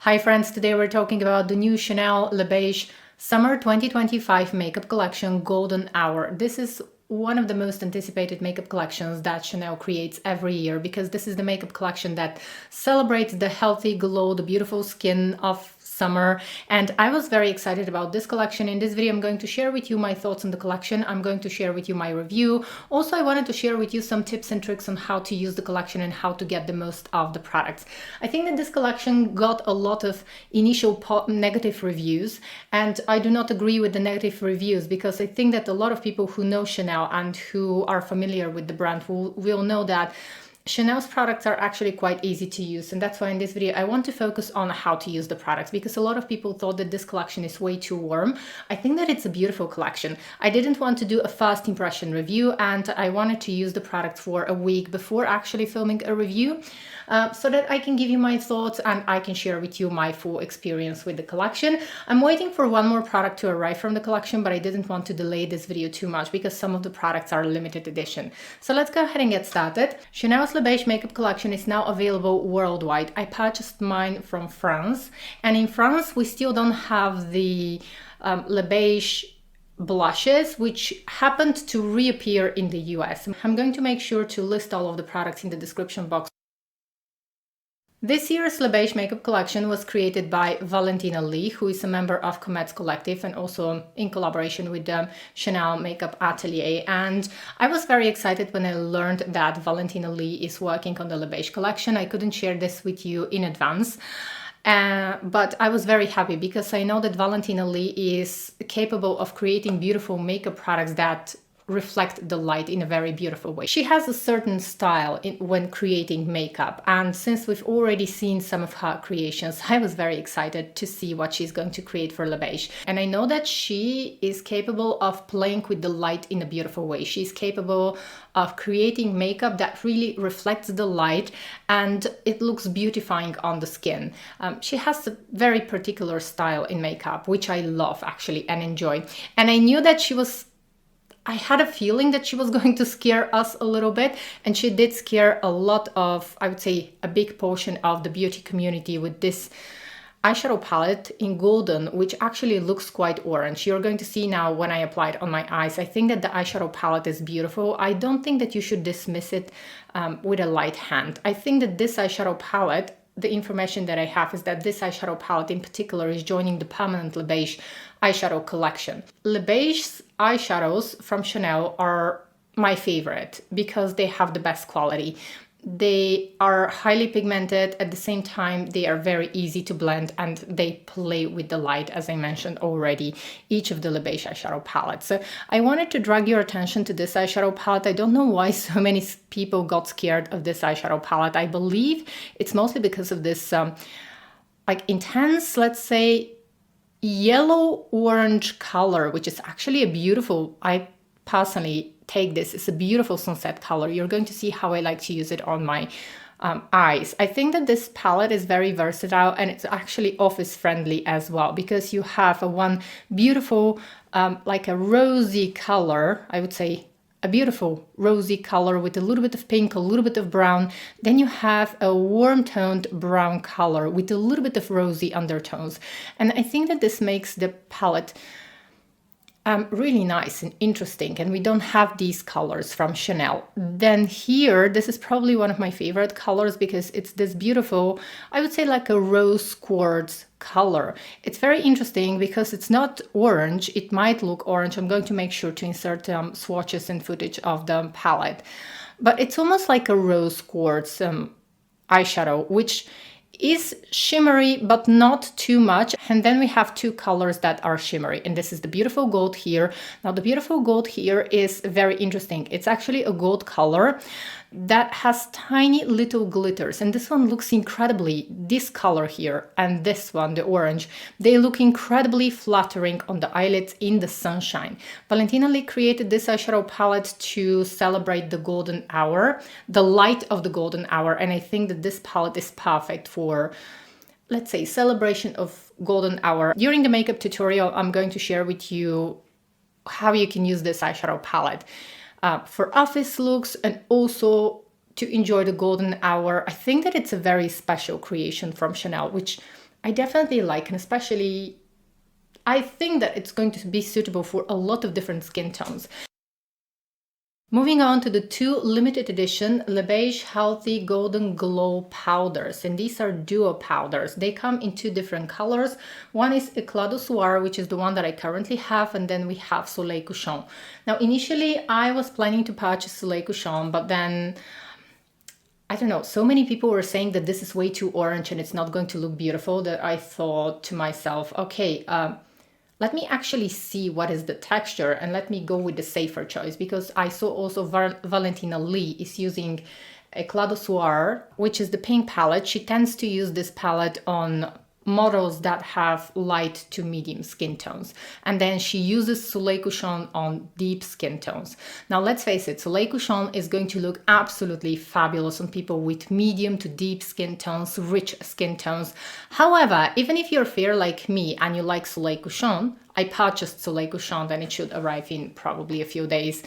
Hi friends, today we're talking about the new Chanel Les Beiges Summer 2025 makeup collection Golden Hour. This is one of the most anticipated makeup collections that Chanel creates every year because this is the makeup collection that celebrates the healthy glow, the beautiful skin of summer, and I was very excited about this collection. In this video I'm going to share with you my thoughts on the collection. I'm going to share with you my review. Also, I wanted to share with you some tips and tricks on how to use the collection and how to get the most of the products. I think that this collection got a lot of initial negative reviews, and I do not agree with the negative reviews because I think that a lot of people who know Chanel and who are familiar with the brand will know that Chanel's products are actually quite easy to use, and that's why in this video I want to focus on how to use the products, because a lot of people thought that this collection is way too warm. I think that it's a beautiful collection. I didn't want to do a fast impression review, and I wanted to use the product for a week before actually filming a review, so that I can give you my thoughts and I can share with you my full experience with the collection. I'm waiting for one more product to arrive from the collection, but I didn't want to delay this video too much because some of the products are limited edition. So let's go ahead and get started. Chanel's Les Beiges makeup collection is now available worldwide. I purchased mine from France, and in France we still don't have the Les Beiges blushes, which happened to reappear in the US. I'm going to make sure to list all of the products in the description box. This year's Les Beiges makeup collection was created by Valentina Li, who is a member of Comet's collective and also in collaboration with the Chanel Makeup Atelier. And I was very excited when I learned that Valentina Li is working on the Les Beiges collection. I couldn't share this with you in advance. But I was very happy because I know that Valentina Li is capable of creating beautiful makeup products that reflect the light in a very beautiful way. She has a certain style when creating makeup, and since we've already seen some of her creations, I was very excited to see what she's going to create for Les Beiges. And I know that she is capable of playing with the light in a beautiful way. She's capable of creating makeup that really reflects the light and it looks beautifying on the skin. She has a very particular style in makeup, which I love actually and enjoy. And I had a feeling that she was going to scare us a little bit, and she did scare a lot of, I would say, a big portion of the beauty community with this eyeshadow palette in golden, which actually looks quite orange. You're going to see now when I apply it on my eyes. I think that the eyeshadow palette is beautiful. I don't think that you should dismiss it with a light hand. I think that this eyeshadow palette, the information that I have is that this eyeshadow palette in particular is joining the permanent Les Beiges eyeshadow collection. Les Beiges eyeshadows from Chanel are my favorite because they have the best quality. They are highly pigmented, at the same time they are very easy to blend and they play with the light, as I mentioned already, each of the Les Beiges eyeshadow palettes. So I wanted to drag your attention to this eyeshadow palette. I don't know why so many people got scared of this eyeshadow palette. I believe it's mostly because of this like intense, let's say, yellow-orange color, which is actually a beautiful, I personally take this, it's a beautiful sunset color. You're going to see how I like to use it on my eyes. I think that this palette is very versatile and it's actually office friendly as well, because you have one beautiful, like a rosy color, I would say, a beautiful rosy color with a little bit of pink, a little bit of brown. Then you have a warm toned brown color with a little bit of rosy undertones. And I think that this makes the palette really nice and interesting, and we don't have these colors from Chanel. Then here, this is probably one of my favorite colors because it's this beautiful, I would say like a rose quartz color. It's very interesting because it's not orange. It might look orange. I'm going to make sure to insert swatches and footage of the palette, but it's almost like a rose quartz eyeshadow, which is shimmery but not too much. And then we have two colors that are shimmery, and this is the beautiful gold here. Now the beautiful gold here is very interesting. It's actually a gold color that has tiny little glitters, and this one looks incredibly, this color here and this one, the orange, they look incredibly flattering on the eyelids in the sunshine. Valentina Li created this eyeshadow palette to celebrate the golden hour, the light of the golden hour, and I think that this palette is perfect for, let's say, celebration of golden hour. During the makeup tutorial, I'm going to share with you how you can use this eyeshadow palette for office looks and also to enjoy the golden hour. I think that it's a very special creation from Chanel, which I definitely like, and especially I think that it's going to be suitable for a lot of different skin tones. Moving on to the two limited edition Les Beiges Healthy Golden Glow powders, and these are duo powders. They come in two different colors. One is Eclat du Soir, which is the one that I currently have, and then we have Soleil Couchant. Now, initially I was planning to purchase Soleil Couchant, but then I don't know, so many people were saying that this is way too orange and it's not going to look beautiful, that I thought to myself, okay, let me actually see what is the texture and let me go with the safer choice, because I saw also Valentina Li is using Eclat du Soir, which is the pink palette. She tends to use this palette on models that have light to medium skin tones, and then she uses Soleil Couchant on deep skin tones. Now let's face it, Soleil Couchant is going to look absolutely fabulous on people with medium to deep skin tones, rich skin tones. However, even if you're fair like me and you like Soleil Couchant, I purchased Soleil Couchant and it should arrive in probably a few days.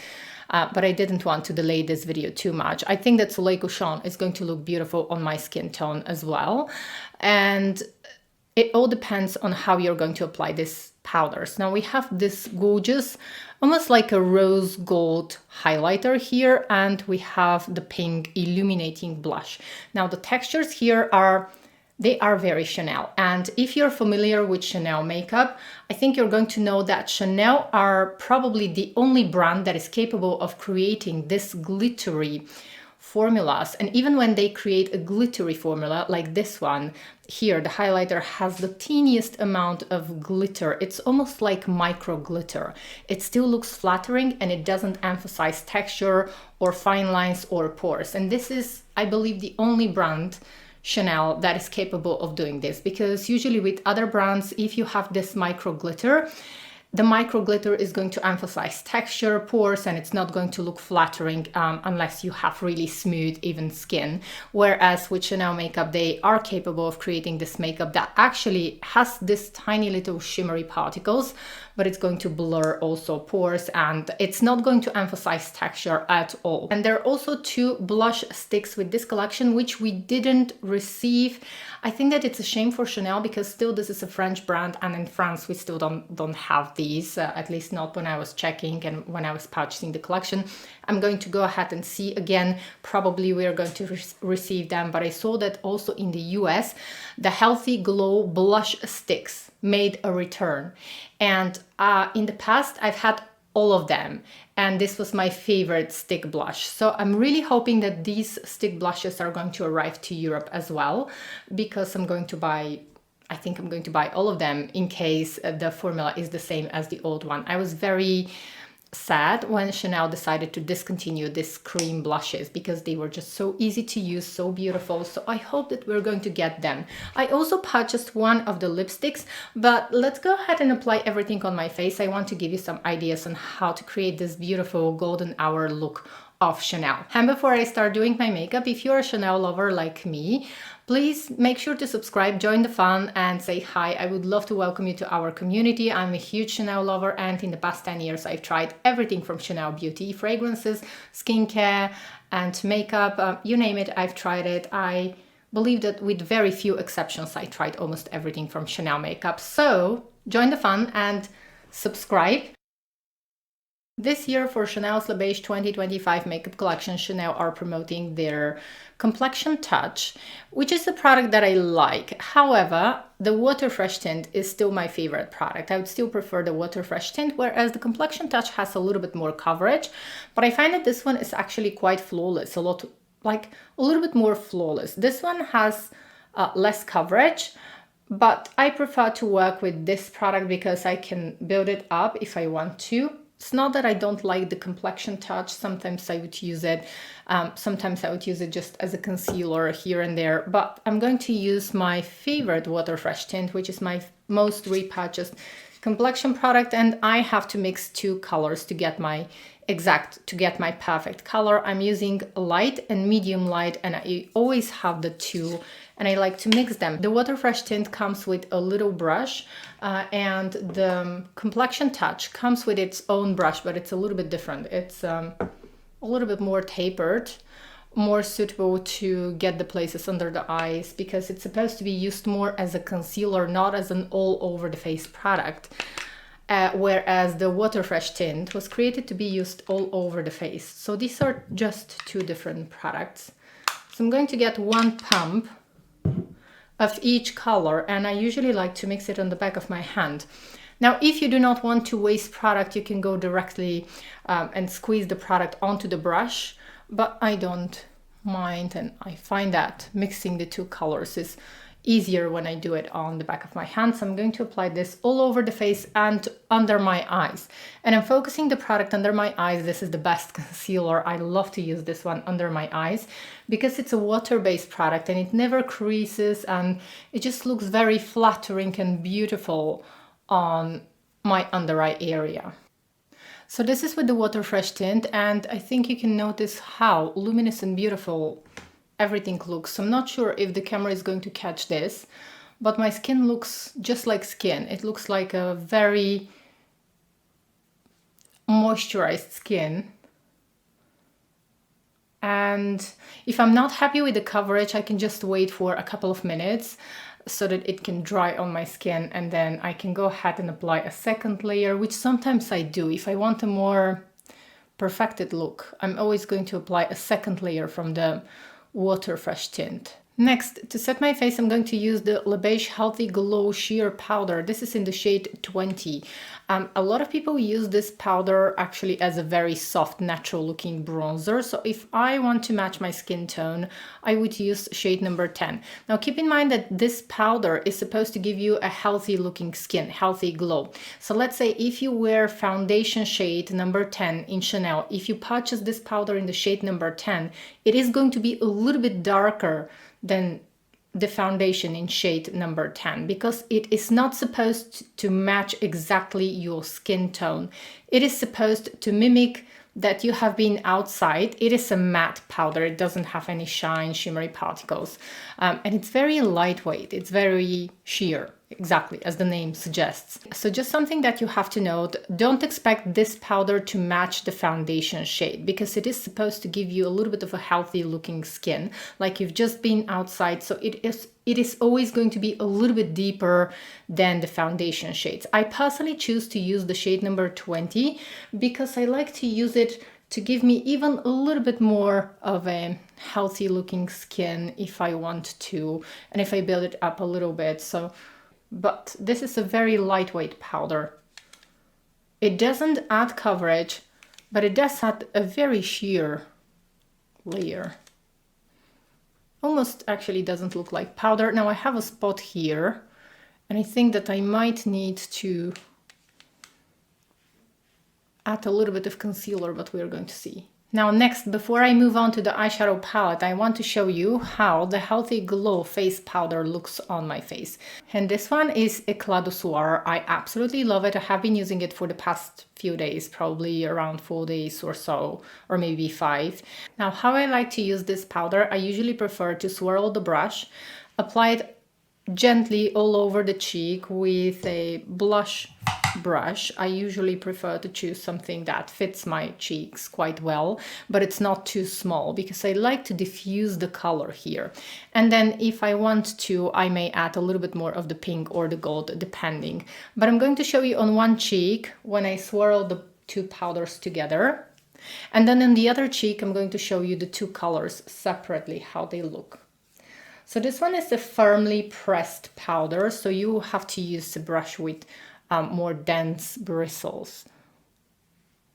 But I didn't want to delay this video too much. I think that Soleil Couchant is going to look beautiful on my skin tone as well. And it all depends on how you're going to apply these powders. Now we have this gorgeous, almost like a rose gold highlighter here, and we have the pink illuminating blush. Now the textures here they are very Chanel. And if you're familiar with Chanel makeup, I think you're going to know that Chanel are probably the only brand that is capable of creating this glittery formulas. And even when they create a glittery formula like this one here, the highlighter has the teeniest amount of glitter. It's almost like micro glitter. It still looks flattering and it doesn't emphasize texture or fine lines or pores. And this is, I believe, the only brand, Chanel, that is capable of doing this, because usually with other brands, if you have this micro glitter, the micro glitter is going to emphasize texture, pores, and it's not going to look flattering unless you have really smooth, even skin. Whereas with Chanel makeup, they are capable of creating this makeup that actually has this tiny little shimmery particles, but it's going to blur also pores, and it's not going to emphasize texture at all. And there are also two blush sticks with this collection, which we didn't receive. I think that it's a shame for Chanel, because still this is a French brand, and in France we still don't have these, at least not when I was checking and when I was purchasing the collection. I'm going to go ahead and see again. Probably we are going to receive them, but I saw that also in the US, the Healthy Glow blush sticks made a return. And in the past, I've had all of them, and this was my favorite stick blush. So I'm really hoping that these stick blushes are going to arrive to Europe as well, because I think I'm going to buy all of them in case the formula is the same as the old one. I was very sad when Chanel decided to discontinue these cream blushes, because they were just so easy to use, so beautiful. So I hope that we're going to get them. I also purchased one of the lipsticks, but let's go ahead and apply everything on my face. I want to give you some ideas on how to create this beautiful golden hour look of Chanel. And before I start doing my makeup, if you're a Chanel lover like me, please make sure to subscribe, join the fun, and say hi. I would love to welcome you to our community. I'm a huge Chanel lover, and in the past 10 years, I've tried everything from Chanel beauty, fragrances, skincare, and makeup. You name it, I've tried it. I believe that with very few exceptions, I tried almost everything from Chanel makeup. So join the fun and subscribe. This year for Chanel's Les Beiges 2025 makeup collection, Chanel are promoting their Complexion Touch, which is a product that I like. However, the Water Fresh tint is still my favorite product. I would still prefer the Water Fresh tint, whereas the Complexion Touch has a little bit more coverage. But I find that this one is actually quite flawless, a little bit more flawless. This one has less coverage, but I prefer to work with this product because I can build it up if I want to. It's not that I don't like the Complexion Touch. Sometimes I would use it. Sometimes I would use it just as a concealer here and there. But I'm going to use my favorite Water Fresh tint, which is my most repurchased complexion product. And I have to mix two colors to get my perfect color. I'm using light and medium light, and I always have the two, and I like to mix them. The Water Fresh tint comes with a little brush, and the Complexion Touch comes with its own brush, but it's a little bit different. It's a little bit more tapered, more suitable to get the places under the eyes because it's supposed to be used more as a concealer, not as an all over the face product. Whereas the Water Fresh tint was created to be used all over the face. So these are just two different products. So I'm going to get one pump of each color, and I usually like to mix it on the back of my hand. Now, if you do not want to waste product, you can go directly and squeeze the product onto the brush, but I don't mind, and I find that mixing the two colors is easier when I do it on the back of my hand. So I'm going to apply this all over the face and under my eyes. And I'm focusing the product under my eyes. This is the best concealer. I love to use this one under my eyes because it's a water-based product and it never creases, and it just looks very flattering and beautiful on my under eye area. So this is with the Water Fresh tint, and I think you can notice how luminous and beautiful everything looks. I'm not sure if the camera is going to catch this, but my skin looks just like skin. It looks like a very moisturized skin. And if I'm not happy with the coverage, I can just wait for a couple of minutes so that it can dry on my skin, and then I can go ahead and apply a second layer, which sometimes I do. If I want a more perfected look, I'm always going to apply a second layer from the Water Fresh tint. Next, to set my face, I'm going to use the Les Beiges Healthy Glow Sheer Powder. This is in the shade 20. A lot of people use this powder actually as a very soft, natural looking bronzer. So if I want to match my skin tone, I would use shade number 10. Now keep in mind that this powder is supposed to give you a healthy looking skin, healthy glow. So let's say if you wear foundation shade number 10 in Chanel, if you purchase this powder in the shade number 10, it is going to be a little bit darker than the foundation in shade number 10 because it is not supposed to match exactly your skin tone. It is supposed to mimic that you have been outside. It is a matte powder. It doesn't have any shine, shimmery particles. And it's very lightweight. It's very sheer, exactly as the name suggests. So just something that you have to note, don't expect this powder to match the foundation shade because it is supposed to give you a little bit of a healthy looking skin, like you've just been outside. So it is always going to be a little bit deeper than the foundation shades. I personally choose to use the shade number 20 because I like to use it to give me even a little bit more of a healthy looking skin if I want to, and if I build it up a little bit. But this is a very lightweight powder. It doesn't add coverage, but it does add a very sheer layer. Almost actually doesn't look like powder. Now I have a spot here, and I think that I might need to add a little bit of concealer, but we're going to see. Now next, before I move on to the eyeshadow palette, I want to show you how the Healthy Glow face powder looks on my face. And this one is Eclat du Soir. I absolutely love it. I have been using it for the past few days, probably around 4 days or so, or maybe 5. Now, how I like to use this powder, I usually prefer to swirl the brush, apply it gently all over the cheek with a blush brush. I usually prefer to choose something that fits my cheeks quite well, but it's not too small because I like to diffuse the color here. And then if I want to, I may add a little bit more of the pink or the gold, depending. But I'm going to show you on one cheek when I swirl the two powders together. And then in the other cheek, I'm going to show you the two colors separately, how they look. So this one is a firmly pressed powder, so you have to use a brush with more dense bristles.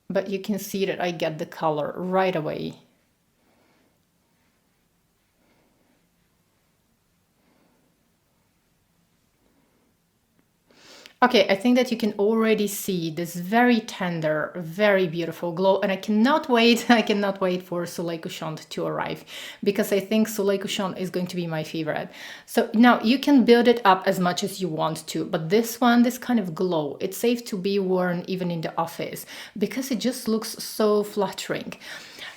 But you can see that I get the color right away. Okay, I think that you can already see this very tender, very beautiful glow, and I cannot wait for Soleil Couchant to arrive because I think Soleil Couchant is going to be my favorite. So now you can build it up as much as you want to, but this one, this kind of glow, it's safe to be worn even in the office because it just looks so flattering.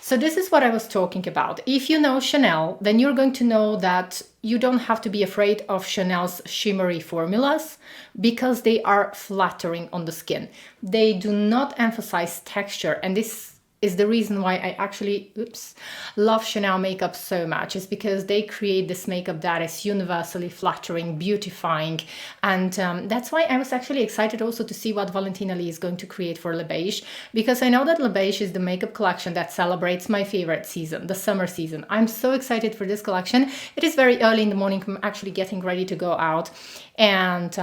So this is what I was talking about. If you know Chanel, then you're going to know that you don't have to be afraid of Chanel's shimmery formulas because they are flattering on the skin. They do not emphasize texture, and this is the reason why I actually, love Chanel makeup so much, is because they create this makeup that is universally flattering, beautifying. And that's why I was actually excited also to see what Valentina Li is going to create for Les Beiges, because I know that Les Beiges is the makeup collection that celebrates my favorite season, the summer season. I'm so excited for this collection. It is very early in the morning. I'm actually getting ready to go out, and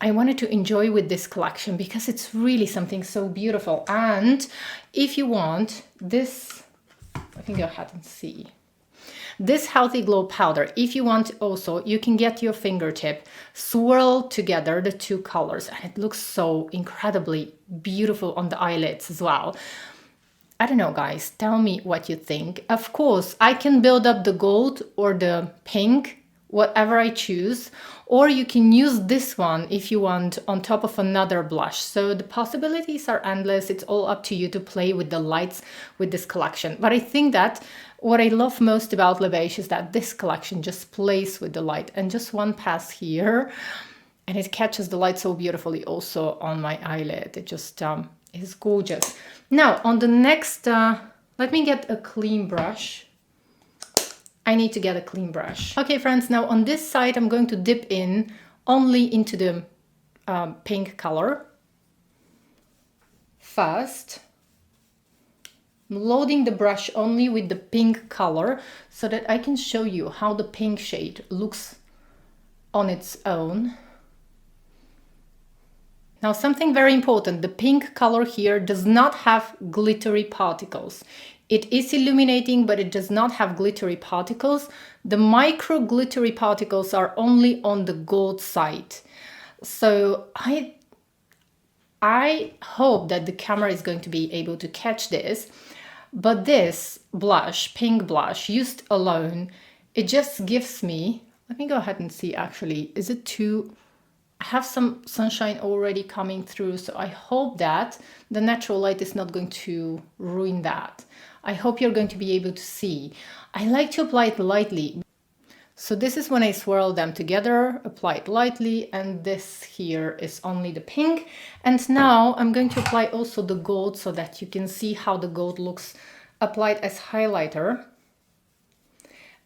I wanted to enjoy with this collection because it's really something so beautiful. And if you want this, I can go ahead and see. This Healthy Glow powder, if you want also, you can get your fingertip, swirl together the two colors, and it looks so incredibly beautiful on the eyelids as well. I don't know, guys, tell me what you think. Of course, I can build up the gold or the pink, whatever I choose, or you can use this one if you want on top of another blush. So the possibilities are endless. It's all up to you to play with the lights with this collection. But I think that what I love most about Les Beiges is that this collection just plays with the light, and just one pass here and it catches the light so beautifully also on my eyelid. It just is gorgeous. Now on the next, let me get a clean brush. I need to get a clean brush. Okay, friends, now on this side, I'm going to dip in only into the pink color. First, I'm loading the brush only with the pink color so that I can show you how the pink shade looks on its own. Now, something very important, the pink color here does not have glittery particles. It is illuminating, but it does not have glittery particles. The micro glittery particles are only on the gold side. So I hope that the camera is going to be able to catch this. But this blush, pink blush, used alone, it just gives me, let me go ahead and see actually, is it too, I have some sunshine already coming through, so I hope that the natural light is not going to ruin that. I hope you're going to be able to see. I like to apply it lightly. So this is when I swirl them together, apply it lightly, and this here is only the pink. And now I'm going to apply also the gold so that you can see how the gold looks applied as highlighter.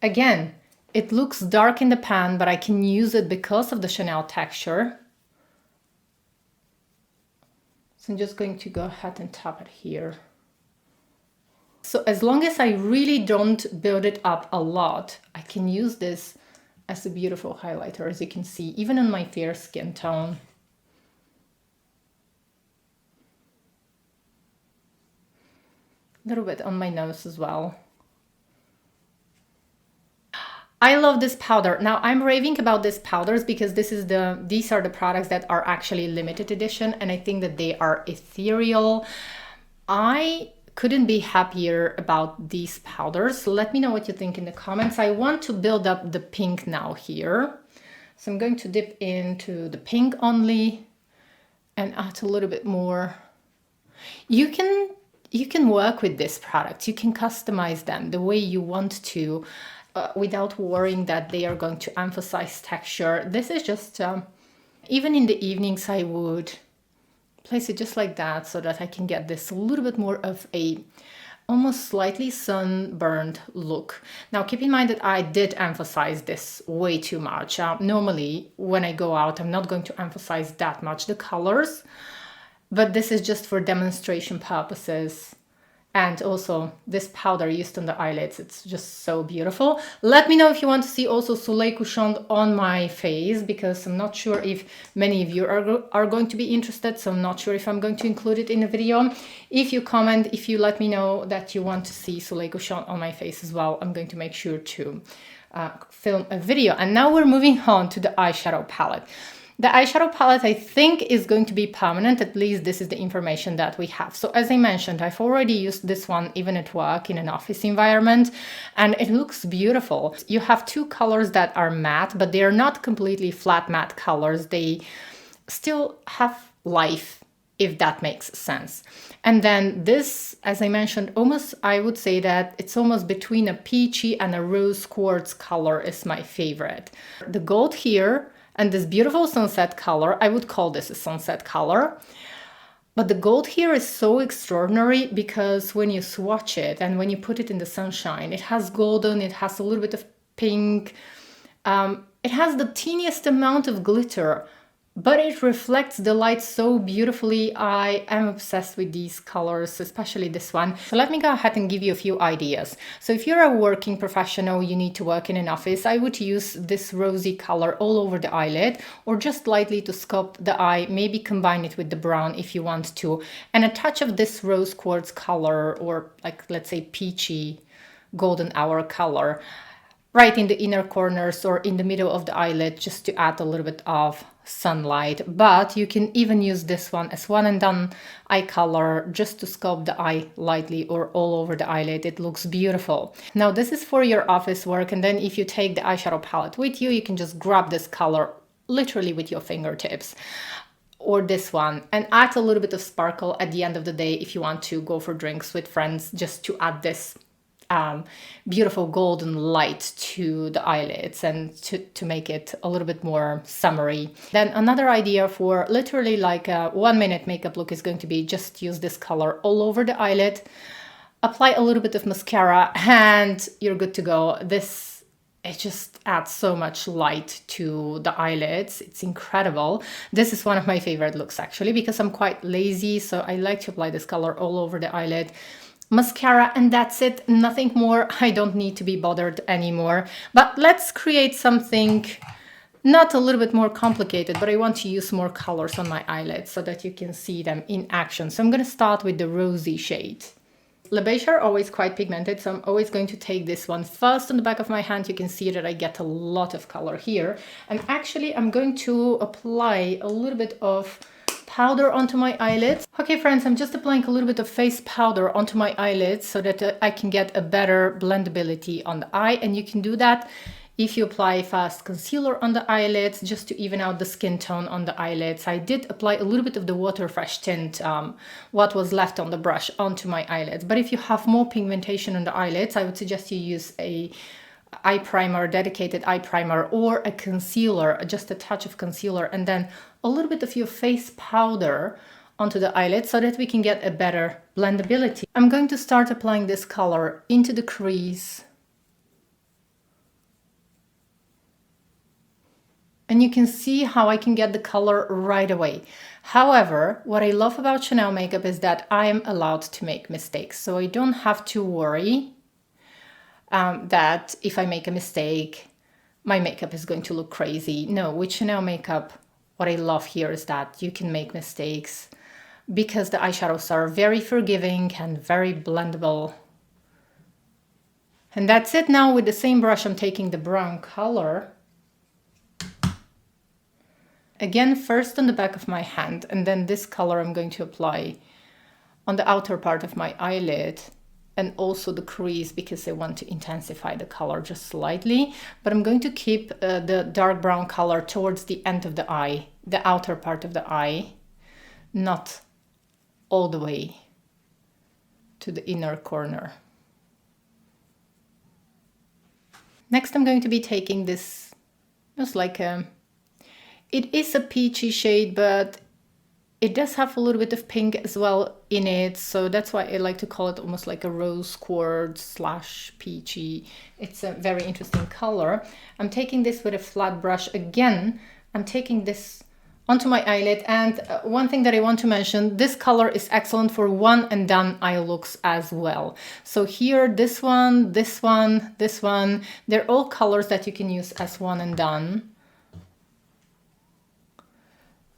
Again, it looks dark in the pan, but I can use it because of the Chanel texture. So I'm just going to go ahead and tap it here. So as long as I really don't build it up a lot, I can use this as a beautiful highlighter, as you can see, even on my fair skin tone. A little bit on my nose as well. I love this powder. Now I'm raving about these powders because these are the products that are actually limited edition, and I think that they are ethereal. I couldn't be happier about these powders. Let me know what you think in the comments. I want to build up the pink now here. So I'm going to dip into the pink only and add a little bit more. You can work with this product. You can customize them the way you want to without worrying that they are going to emphasize texture. This is just, even in the evenings, I would place it just like that so that I can get this a little bit more of a almost slightly sunburned look. Now keep in mind that I did emphasize this way too much. Normally when I go out, I'm not going to emphasize that much the colors, but this is just for demonstration purposes. And also this powder used on the eyelids, it's just so beautiful. Let me know if you want to see also Soleil Couchant on my face, because I'm not sure if many of you are going to be interested, so I'm not sure if I'm going to include it in the video. If you comment, if you let me know that you want to see Soleil Couchant on my face as well, I'm going to make sure to film a video. And now we're moving on to the eyeshadow palette. The eyeshadow palette, I think, is going to be permanent. At least this is the information that we have. So as I mentioned, I've already used this one even at work in an office environment, and it looks beautiful. You have two colors that are matte, but they are not completely flat matte colors. They still have life, if that makes sense. And then this, as I mentioned, almost, I would say that it's almost between a peachy and a rose quartz color is my favorite. The gold here and this beautiful sunset color, I would call this a sunset color, But the gold here is so extraordinary because when you swatch it and when you put it in the sunshine, it has golden, it has a little bit of pink, it has the teeniest amount of glitter, but it reflects the light so beautifully. I am obsessed with these colors, especially this one. So let me go ahead and give you a few ideas. So if you're a working professional, you need to work in an office, I would use this rosy color all over the eyelid, or just lightly to sculpt the eye, maybe combine it with the brown if you want to. And a touch of this rose quartz color, or like, let's say, peachy golden hour color, right in the inner corners or in the middle of the eyelid, just to add a little bit of sunlight. But you can even use this one as one and done eye color, just to sculpt the eye lightly or all over the eyelid. It looks beautiful. Now this is for your office work, and then if you take the eyeshadow palette with you, you can just grab this color literally with your fingertips, or this one, and add a little bit of sparkle at the end of the day if you want to go for drinks with friends, just to add this beautiful golden light to the eyelids and to make it a little bit more summery. Then another idea for literally like a 1 minute makeup look is going to be just use this color all over the eyelid, apply a little bit of mascara, and you're good to go. It just adds so much light to the eyelids. It's incredible. This is one of my favorite looks actually, because I'm quite lazy, so I like to apply this color all over the eyelid. Mascara, and that's it, nothing more. I don't need to be bothered anymore. But let's create something not a little bit more complicated, but I want to use more colors on my eyelids so that you can see them in action. So I'm going to start with the rosy shade. Les Beiges are always quite pigmented, so I'm always going to take this one first on the back of my hand. You can see that I get a lot of color here. And actually I'm going to apply a little bit of powder onto my eyelids. Okay friends, I'm just applying a little bit of face powder onto my eyelids so that I can get a better blendability on the eye. And you can do that if you apply fast concealer on the eyelids, just to even out the skin tone on the eyelids. I did apply a little bit of the Water Fresh tint, what was left on the brush, onto my eyelids. But if you have more pigmentation on the eyelids, I would suggest you use a eye primer, dedicated eye primer, or a concealer, just a touch of concealer, and then a little bit of your face powder onto the eyelid so that we can get a better blendability. I'm going to start applying this color into the crease. And you can see how I can get the color right away. However, what I love about Chanel makeup is that I am allowed to make mistakes. So I don't have to worry that if I make a mistake, my makeup is going to look crazy. No, with Chanel makeup, what I love here is that you can make mistakes because the eyeshadows are very forgiving and very blendable. And that's it. Now with the same brush, I'm taking the brown color. Again, first on the back of my hand, and then this color I'm going to apply on the outer part of my eyelid and also the crease, because I want to intensify the color just slightly. But I'm going to keep the dark brown color towards the end of the eye, the outer part of the eye, not all the way to the inner corner. Next, I'm going to be taking this, just like it is a peachy shade, but it does have a little bit of pink as well in it. So that's why I like to call it almost like a rose quartz / peachy. It's a very interesting color. I'm taking this with a flat brush. Again, I'm taking this onto my eyelid. And one thing that I want to mention, this color is excellent for one and done eye looks as well. So here, this one, this one, this one, they're all colors that you can use as one and done.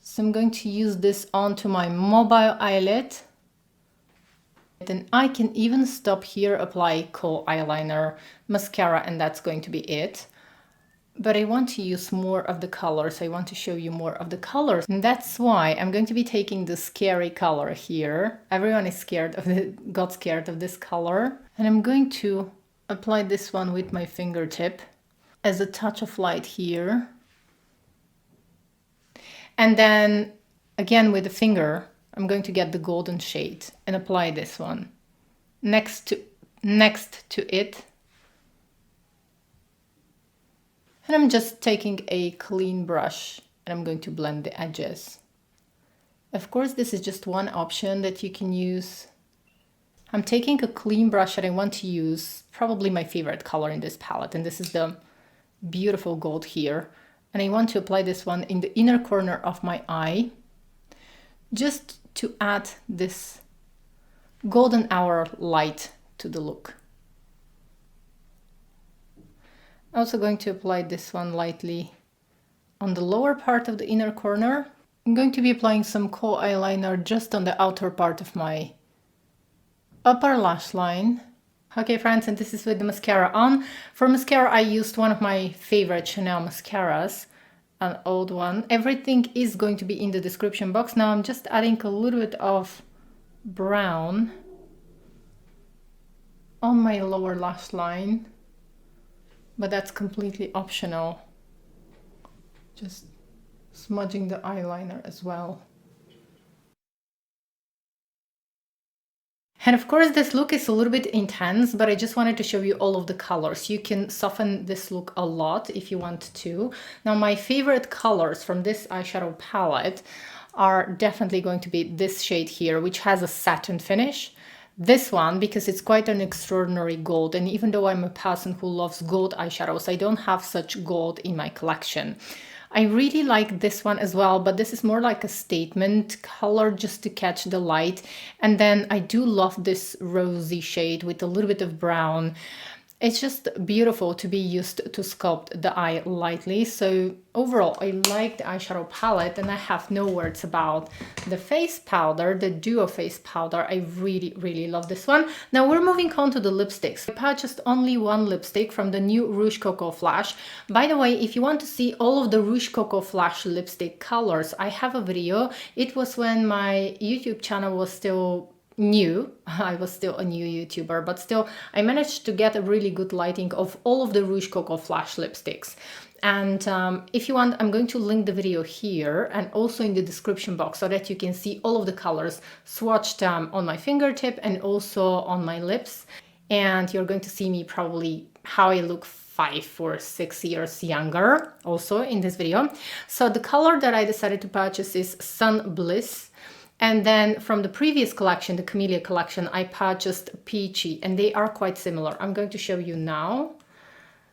So I'm going to use this onto my mobile eyelid. Then I can even stop here, apply kohl eyeliner, mascara, and that's going to be it. But I want to use more of the colors. I want to show you more of the colors. And that's why I'm going to be taking the scary color here. Everyone is got scared of this color. And I'm going to apply this one with my fingertip as a touch of light here. And then again with the finger, I'm going to get the golden shade and apply this one next to it. And I'm just taking a clean brush and I'm going to blend the edges Of course, this is just one option that you can use. I'm taking a clean brush that I want to use probably my favorite color in this palette, and this is the beautiful gold here. And I want to apply this one in the inner corner of my eye, just to add this golden hour light to the look. I'm also going to apply this one lightly on the lower part of the inner corner. I'm going to be applying some kohl eyeliner just on the outer part of my upper lash line. Okay friends, and this is with the mascara on. For mascara I used one of my favorite Chanel mascaras, an old one. Everything is going to be in the description box. Now I'm just adding a little bit of brown on my lower lash line, but that's completely optional. Just smudging the eyeliner as well. And of course this look is a little bit intense, but I just wanted to show you all of the colors. You can soften this look a lot if you want to. Now my favorite colors from this eyeshadow palette are definitely going to be this shade here, which has a satin finish. This one, because it's quite an extraordinary gold, and even though I'm a person who loves gold eyeshadows, I don't have such gold in my collection. I really like this one as well, but this is more like a statement color just to catch the light. And then I do love this rosy shade with a little bit of brown. It's just beautiful to be used to sculpt the eye lightly. So overall, I like the eyeshadow palette, and I have no words about the face powder, the Duo Face Powder. I really, really love this one. Now we're moving on to the lipsticks. I purchased only one lipstick from the new Rouge Coco Flash. By the way, if you want to see all of the Rouge Coco Flash lipstick colors, I have a video. It was when my YouTube channel was still new. I was still a new YouTuber, but still I managed to get a really good lighting of all of the Rouge Coco Flash lipsticks. And if you want, I'm going to link the video here and also in the description box so that you can see all of the colors swatched on my fingertip and also on my lips. And you're going to see me probably how I look 5 or 6 years younger also in this video. So the color that I decided to purchase is Sun Bliss. And then from the previous collection, the Camellia collection, I purchased Peachy, and they are quite similar. I'm going to show you now.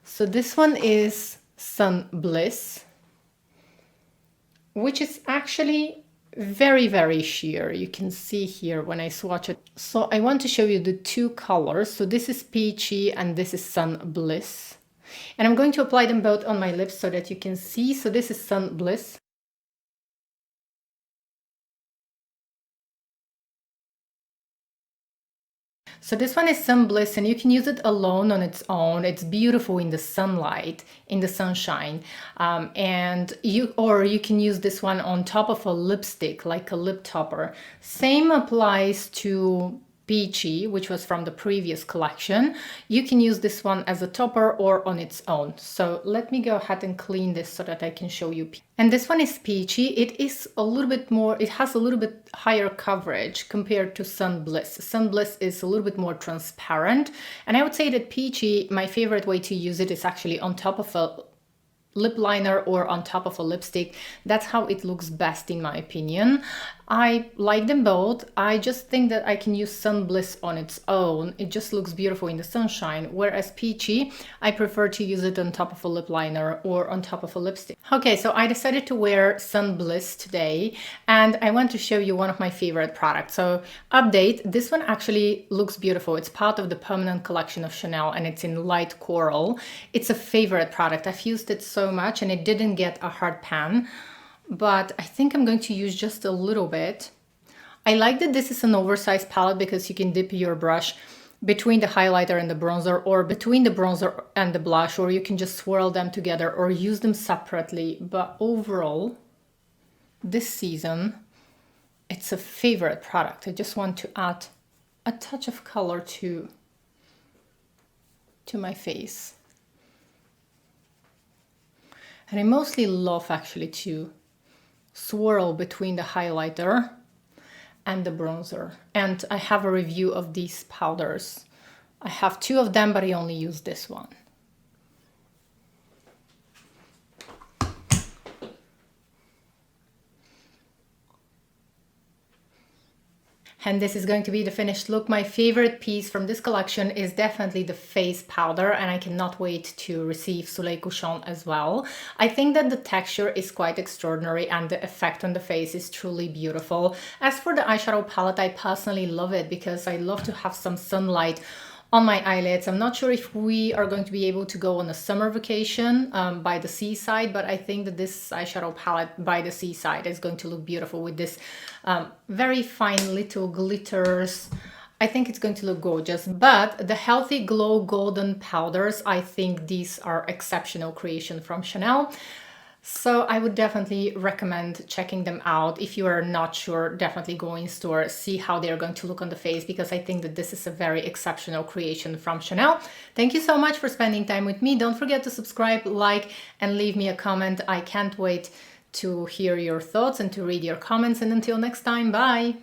So this one is Sun Bliss, which is actually very, very sheer. You can see here when I swatch it. So I want to show you the two colors. So this is Peachy and this is Sun Bliss. And I'm going to apply them both on my lips so that you can see. So this is Sun Bliss. So this one is Sun Bliss, and you can use it alone on its own. It's beautiful in the sunlight, in the sunshine. Or you can use this one on top of a lipstick, like a lip topper. Same applies to Peachy, which was from the previous collection. You can use this one as a topper or on its own. So let me go ahead and clean this so that I can show you. And this one is Peachy. It is a little bit more, it has a little bit higher coverage compared to Sun Bliss. Sun Bliss is a little bit more transparent. And I would say that Peachy, my favorite way to use it is actually on top of a lip liner or on top of a lipstick. That's how it looks best in my opinion. I like them both. I just think that I can use Sun Bliss on its own. It just looks beautiful in the sunshine, whereas Peachy, I prefer to use it on top of a lip liner or on top of a lipstick. Okay, so I decided to wear Sun Bliss today, and I want to show you one of my favorite products. So update, this one actually looks beautiful. It's part of the permanent collection of Chanel, and it's in light coral. It's a favorite product. I've used it so much, and it didn't get a hard pan, but I think I'm going to use just a little bit. I like that this is an oversized palette because you can dip your brush between the highlighter and the bronzer, or between the bronzer and the blush, or you can just swirl them together or use them separately. But overall, this season, it's a favorite product. I just want to add a touch of color to my face. And I mostly love actually to swirl between the highlighter and the bronzer. And I have a review of these powders. I have 2 of them, but I only use this one. And this is going to be the finished look. My favorite piece from this collection is definitely the face powder, and I cannot wait to receive Soleil Couchant as well. I think that the texture is quite extraordinary and the effect on the face is truly beautiful. As for the eyeshadow palette, I personally love it because I love to have some sunlight on my eyelids. I'm not sure if we are going to be able to go on a summer vacation by the seaside, but I think that this eyeshadow palette by the seaside is going to look beautiful with this very fine little glitters. I think it's going to look gorgeous. But the Healthy Glow Golden Powders, I think these are exceptional creation from Chanel. So I would definitely recommend checking them out. If you are not sure, definitely go in store, see how they're going to look on the face, because I think that this is a very exceptional creation from Chanel. Thank you so much for spending time with me. Don't forget to subscribe, like, and leave me a comment. I can't wait to hear your thoughts and to read your comments. And until next time, bye!